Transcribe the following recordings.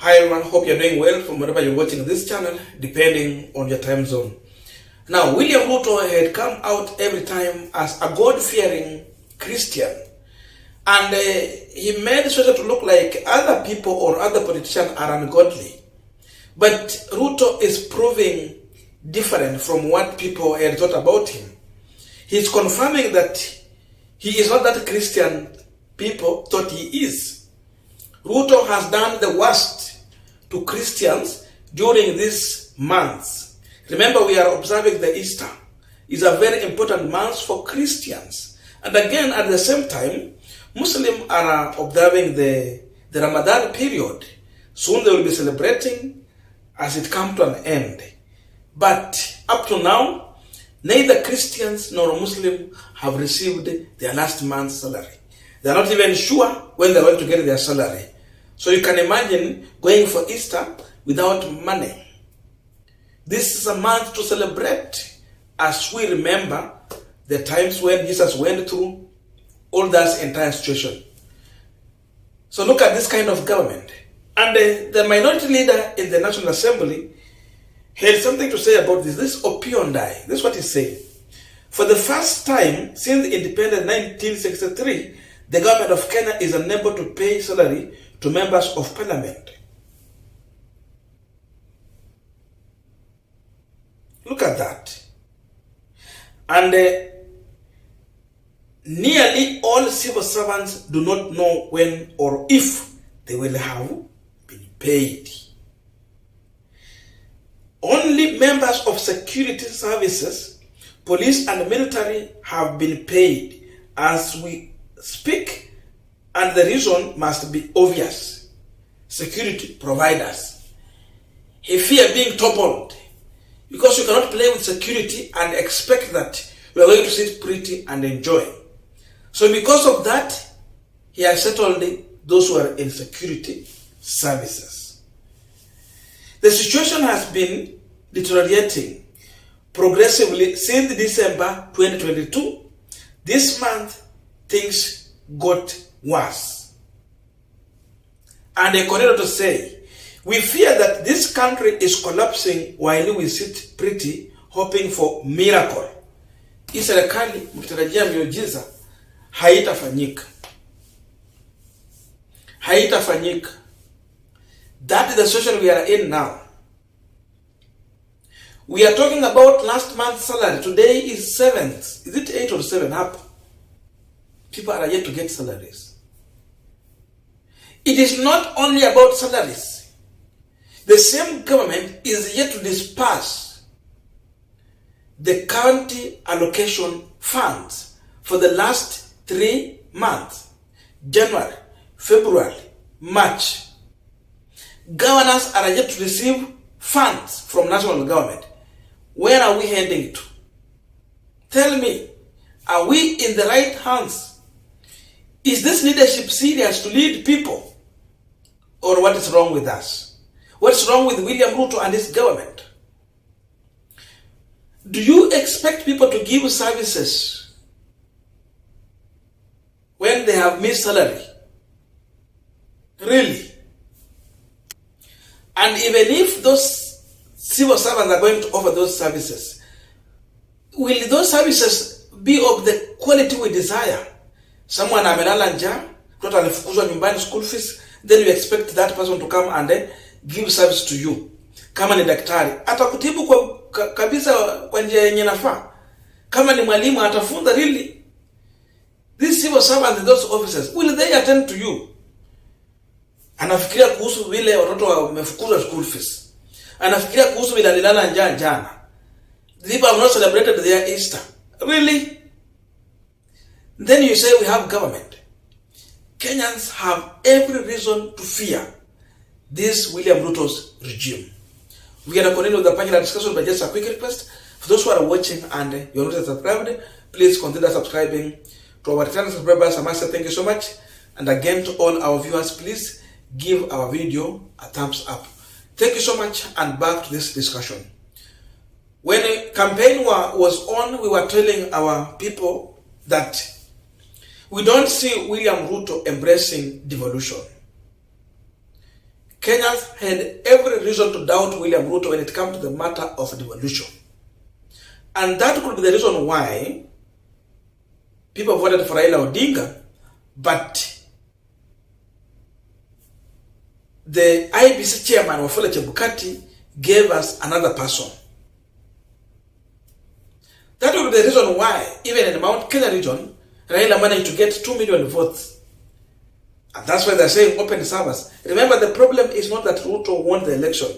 Hi everyone, hope you're doing well from wherever you're watching this channel, depending on your time zone. Now, William Ruto had come out every time as a God-fearing Christian. And he made sure to look like other people or other politicians are ungodly. But Ruto is proving different from what people had thought about him. He's confirming that he is not that Christian people thought he is. Ruto has done the worst to Christians during these months. Remember, we are observing the Easter. It's a very important month for Christians. And again, at the same time, Muslims are observing the Ramadan period. Soon they will be celebrating as it comes to an end. But up to now, neither Christians nor Muslims have received their last month's salary. They are not even sure when they are going to get their salary. So you can imagine going for Easter without money. This is a month to celebrate as we remember the times when Jesus went through all that entire situation. So look at this kind of government. And the minority leader in the National Assembly had something to say about this. This Opionda, this is what he said. For the first time since independence 1963, the government of Kenya is unable to pay salary to members of parliament. Look at that. And nearly all civil servants do not know when or if they will have been paid. Only members of security services, police and military have been paid as we speak, and the reason must be obvious. Security providers. He fear being toppled because you cannot play with security and expect that you are going to sit pretty and enjoy. So because of that, he has settled those who are in security services. The situation has been deteriorating progressively since December 2022. This month, things got worse. And they continue to say, we fear that this country is collapsing while we sit pretty hoping for miracle. Hii serikali mkitarajia miujiza haitafanyika. Haitafanyika. That is the situation we are in now. We are talking about last month's salary. Today is 7th. Is it 8 or 7 up? People are yet to get salaries. It is not only about salaries. The same government is yet to disperse the county allocation funds for the last 3 months. January, February, March. Governors are yet to receive funds from national government. Where are we heading to? Tell me, are we in the right hands? Is this leadership serious to lead people? Or what is wrong with us? What's wrong with William Ruto and his government? Do you expect people to give services when they have missed salary? Really? And even if those civil servants are going to offer those services, will those services be of the quality we desire? Someone amelala njaa, mtoto alifukuzwa nyumbani, school fees, then you expect that person to come and give service to you. Kama ni daktari, atakutibu kwa kabisa kwa njia yenye inafaa. Kama ni mwalimu, atafunza really. These civil servants, those officers, will they attend to you? Anafikiria kuhusu vile watoto wamefukuzwa school fees. Anafikiria kuhusu vile alilala njaa jana. People have not celebrated their Easter. Really? Then you say we have government. Kenyans have every reason to fear this William Ruto's regime. We are continuing with the Punchline discussion, but just a quick request. For those who are watching and you're not subscribed, please consider subscribing. To our returning subscribers, I must say thank you so much. And again, to all our viewers, please give our video a thumbs up. Thank you so much, and back to this discussion. When the campaign was on, we were telling our people that we don't see William Ruto embracing devolution. Kenyans had every reason to doubt William Ruto when it comes to the matter of devolution. And that could be the reason why people voted for Raila Odinga, but the IBC chairman, Wafula Chebukati, gave us another person. That would be the reason why, even in the Mount Kenya region, Raila managed to get 2 million votes. And that's why they're saying open service. Remember, the problem is not that Ruto won the election.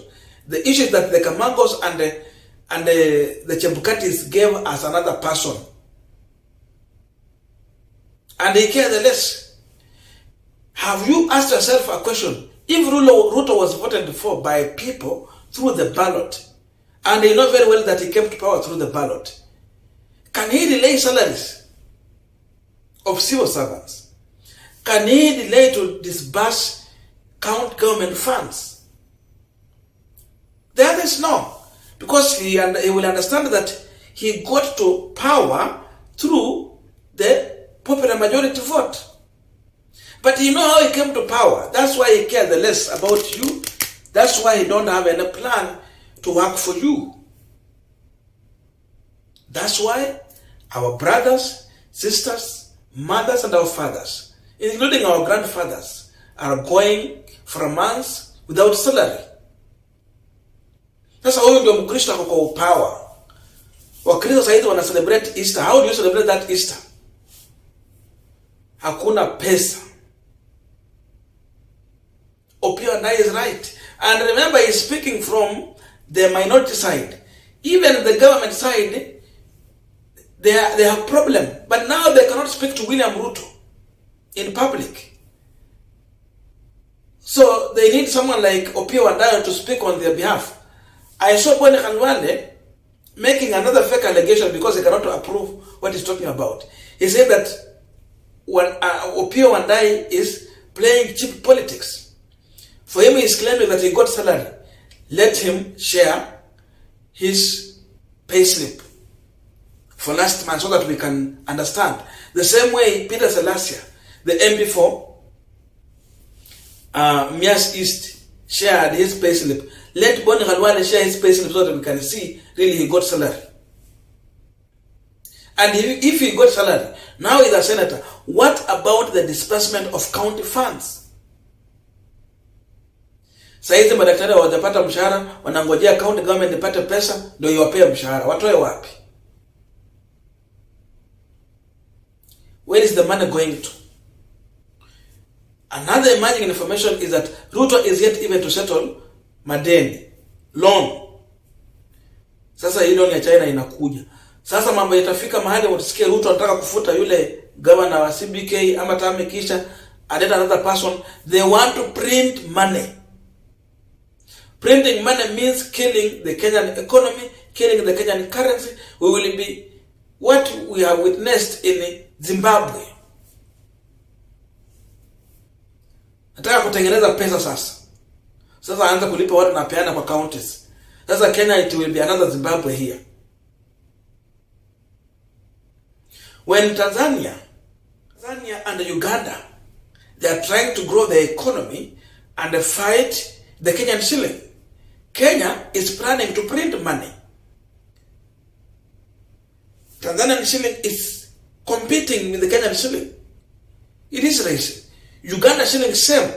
The issue is that the Kamangos and the Chebukatis gave us another person. And they care the less. Have you asked yourself a question? If Ruto was voted for by people through the ballot, and they know very well that he came to power through the ballot, can he delay salaries of civil servants? Can he delay to disburse government funds? The others no, because he will understand that he got to power through the popular majority vote. But you know how he came to power. That's why he cares the less about you. That's why he don't have any plan to work for you. That's why our brothers, sisters, mothers, and our fathers, including our grandfathers, are going for months without salary. Sasa huyu ndio Mkristo ako kwa power. Wakristo sasa hivi wana celebrate Easter. How do you celebrate that Easter? Hakuna pesa. Opiyo Wandayi is right. And remember, he's speaking from the minority side. Even the government side, they have problem. But now they cannot speak to William Ruto in public. So they need someone like Opiyo Wandayi to speak on their behalf. I saw Bwana Khalwale making another fake allegation because he cannot approve what he's talking about. He said that Opiyo Wandayi is playing cheap politics. For him, he's claiming that he got salary. Let him share his payslip for last month so that we can understand. The same way Peter Selassie, the MP for Mias East, shared his payslip. Let Bwana Khalwale share his payslip so that we can see really he got salary. And if he got salary, now he's a senator, what about the disbursement of county funds? Saizi madaktari hawajapata mshahara, wanangojea county government ipate pesa ndio iwapee mshahara. Watoe wapi? Where is the money going to? Another emerging information is that Ruto is yet even to settle madeni, loan. Sasa hii loan ya China inakuja. Sasa mambo yatafika mahali utasikia Ruto anataka kufuta yule governor wa CBK ama tame kisha add another person. They want to print money. Printing money means killing the Kenyan economy, killing the Kenyan currency. We will be what we have witnessed in Zimbabwe. Nataka kutengeneza pesa sasa. Sasa anza kulipa watu na peana kwa counties. Sasa Kenya, it will be another Zimbabwe here. When Tanzania and Uganda, they are trying to grow their economy and fight the Kenyan shilling, Kenya is planning to print money. Tanzanian shilling is competing with the Kenyan shilling. It is rising. Uganda shilling same.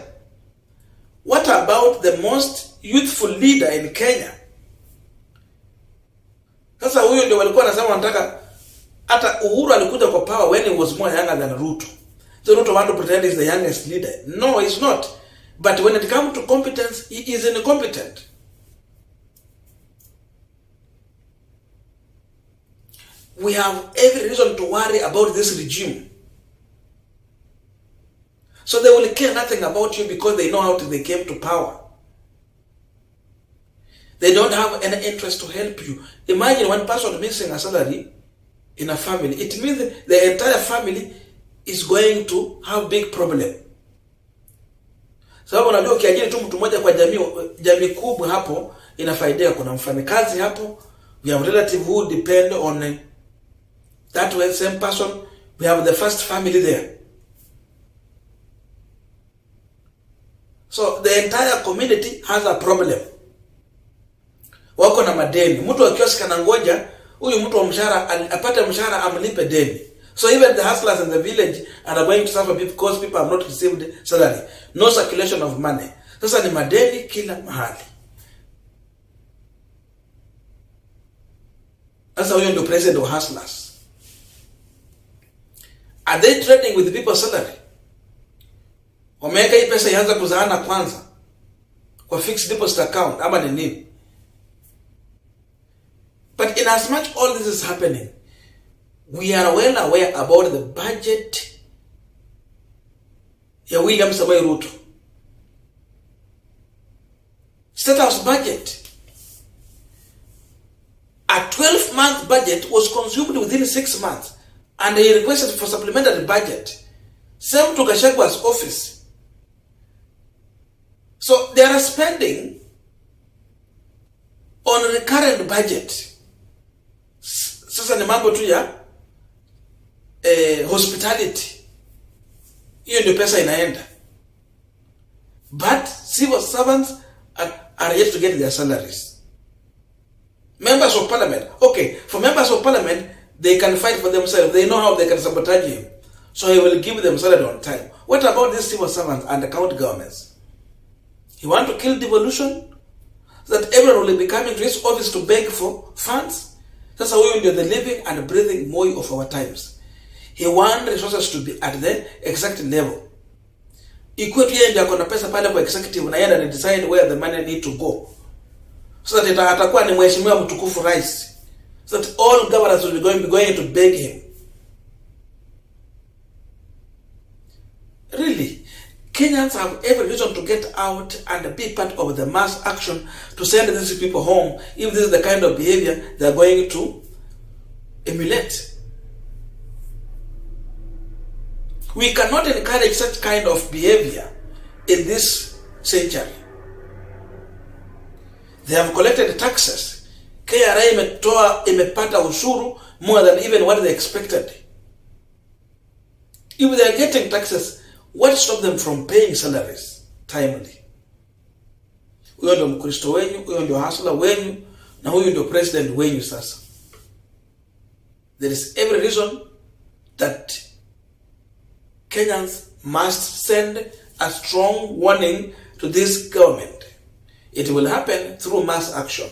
What about the most youthful leader in Kenya? Sasa huyo ndio walikuwa nasema wanataka, hata Uhuru alikuja kwa power when he was more younger than Ruto. So Ruto want to pretend he's the youngest leader. No, he's not. But when it comes to competence, he is incompetent. We have every reason to worry about this regime. So they will care nothing about you because they know how they came to power. They don't have any interest to help you. Imagine one person missing a salary in a family. It means the entire family is going to have big problem. Sababu unajua ukiajiri tu mtu mmoja kwa jamii kubwa hapo inafaidia. Kuna mfanyakazi hapo, we have relative who depend on that way, same person, we have the first family there. So the entire community has a problem. Wako na madeni. Mtu wa kioski anangoja huyu mtu wa mshahara apate mshahara amlipe deni. So even the hustlers in the village are going to suffer because people have not received salary. No circulation of money. Sasa ni madeni kila mahali. Sasa huyo ndio president of hustlers. Are they trading with people's salary? Wameweka hii pesa ianza kuzaana kwanza kwa fixed deposit account ama ni nini? But in as much all this is happening, we are well aware about the budget ya William Samoei Ruto. State House budget. A 12-month budget was consumed within 6 months, and he requested for supplementary budget. Same to Gachagwa's office. So they are spending on recurrent budget. Sasa ni mambo tu ya hospitality. Hiyo ndio pesa inaenda. But civil servants are yet to get their salaries. Members of parliament. Okay, for members of parliament, they can fight for themselves. They know how they can sabotage him. So he will give them salary on time. What about these civil servants and the county governments? He want to kill devolution? So that everyone will be coming to his office to beg for funds? Sasa huyu ndio the living and breathing Moi of our times. He want resources to be at the exact level. Ikuwe tu yeye ndio akona pesa pale kwa executive na yeye ndiye decide where the money need to go. So that atakuwa ni mheshimiwa mtukufu rais. So that all governors will be going to beg him. Really, Kenyans have every reason to get out and be part of the mass action to send these people home if this is the kind of behavior they are going to emulate. We cannot encourage such kind of behavior in this century. They have collected taxes. KRA imepata ushuru more than even what they expected. If they are getting taxes, what stops them from paying salaries timely? Huyo ndio Mkristo wenyu, huyo ndio hustler wenyu, na huyo ndio president wenyu sasa. There is every reason that Kenyans must send a strong warning to this government. It will happen through mass action.